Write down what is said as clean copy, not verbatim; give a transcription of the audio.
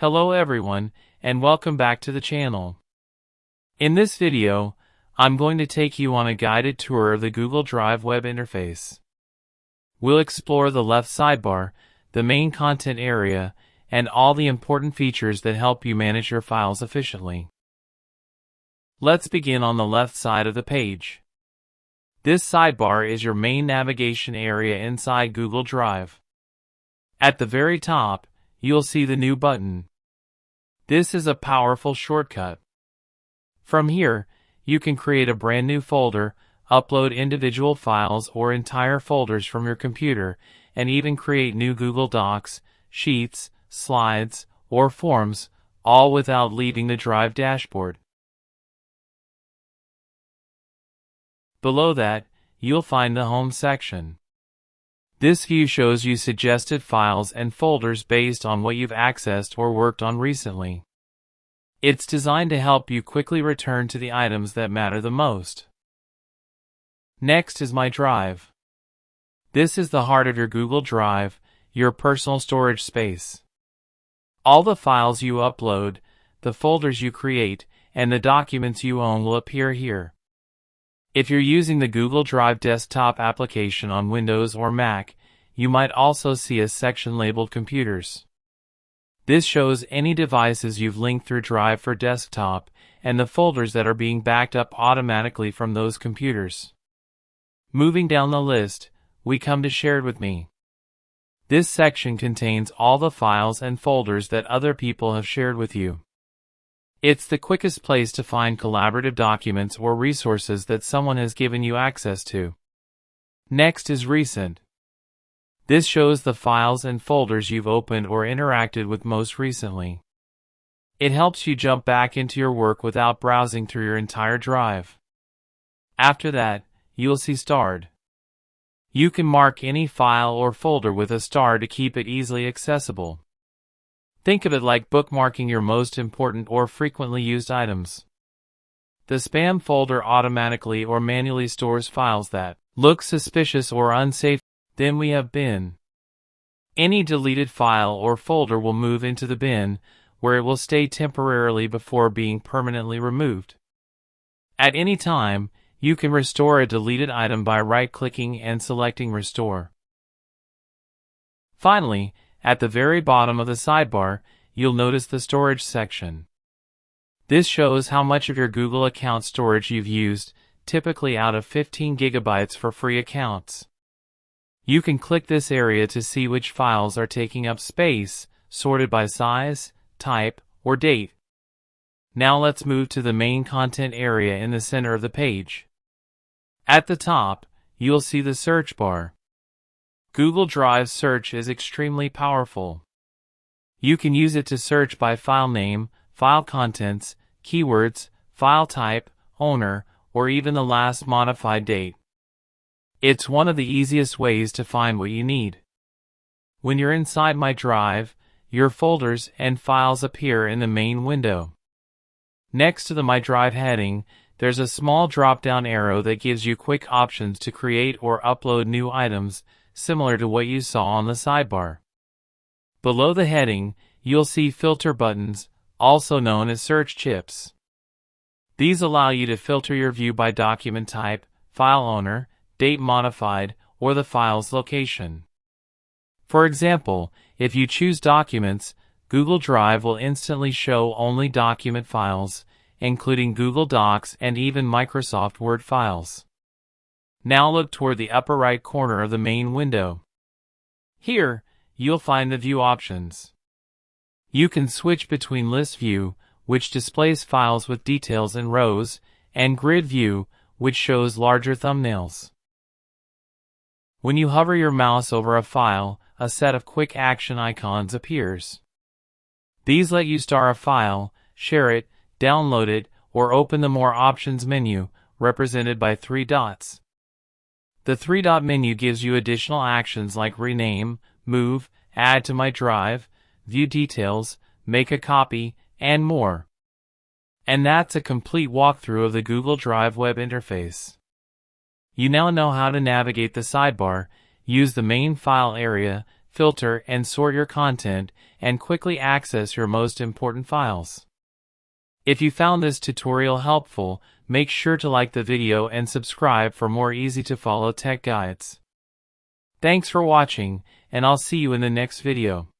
Hello everyone, and welcome back to the channel. In this video, I'm going to take you on a guided tour of the Google Drive web interface. We'll explore the left sidebar, the main content area, and all the important features that help you manage your files efficiently. Let's begin on the left side of the page. This sidebar is your main navigation area inside Google Drive. At the very top, you'll see the New button. This is a powerful shortcut. From here, you can create a brand new folder, upload individual files or entire folders from your computer, and even create new Google Docs, Sheets, Slides, or Forms, all without leaving the Drive dashboard. Below that, you'll find the Home section. This view shows you suggested files and folders based on what you've accessed or worked on recently. It's designed to help you quickly return to the items that matter the most. Next is My Drive. This is the heart of your Google Drive, your personal storage space. All the files you upload, the folders you create, and the documents you own will appear here. If you're using the Google Drive desktop application on Windows or Mac, you might also see a section labeled Computers. This shows any devices you've linked through Drive for Desktop and the folders that are being backed up automatically from those computers. Moving down the list, we come to Shared with Me. This section contains all the files and folders that other people have shared with you. It's the quickest place to find collaborative documents or resources that someone has given you access to. Next is Recent. This shows the files and folders you've opened or interacted with most recently. It helps you jump back into your work without browsing through your entire drive. After that, you'll see Starred. You can mark any file or folder with a star to keep it easily accessible. Think of it like bookmarking your most important or frequently used items. The spam folder automatically or manually stores files that look suspicious or unsafe. Then we have Bin. Any deleted file or folder will move into the bin, where it will stay temporarily before being permanently removed. At any time, you can restore a deleted item by right-clicking and selecting Restore. Finally, at the very bottom of the sidebar, you'll notice the Storage section. This shows how much of your Google account storage you've used, typically out of 15 gigabytes for free accounts. You can click this area to see which files are taking up space, sorted by size, type, or date. Now let's move to the main content area in the center of the page. At the top, you'll see the search bar. Google Drive search is extremely powerful. You can use it to search by file name, file contents, keywords, file type, owner, or even the last modified date. It's one of the easiest ways to find what you need. When you're inside My Drive, your folders and files appear in the main window. Next to the My Drive heading, there's a small drop-down arrow that gives you quick options to create or upload new items, similar to what you saw on the sidebar. Below the heading, you'll see filter buttons, also known as search chips. These allow you to filter your view by document type, file owner, date modified, or the file's location. For example, if you choose Documents, Google Drive will instantly show only document files, including Google Docs and even Microsoft Word files. Now look toward the upper right corner of the main window. Here, you'll find the View options. You can switch between List View, which displays files with details in rows, and Grid View, which shows larger thumbnails. When you hover your mouse over a file, a set of quick action icons appears. These let you star a file, share it, download it, or open the More Options menu, represented by 3 dots. The 3-dot menu gives you additional actions like rename, move, add to My Drive, view details, make a copy, and more. And that's a complete walkthrough of the Google Drive web interface. You now know how to navigate the sidebar, use the main file area, filter, and sort your content, and quickly access your most important files. If you found this tutorial helpful, make sure to like the video and subscribe for more easy-to-follow tech guides. Thanks for watching, and I'll see you in the next video.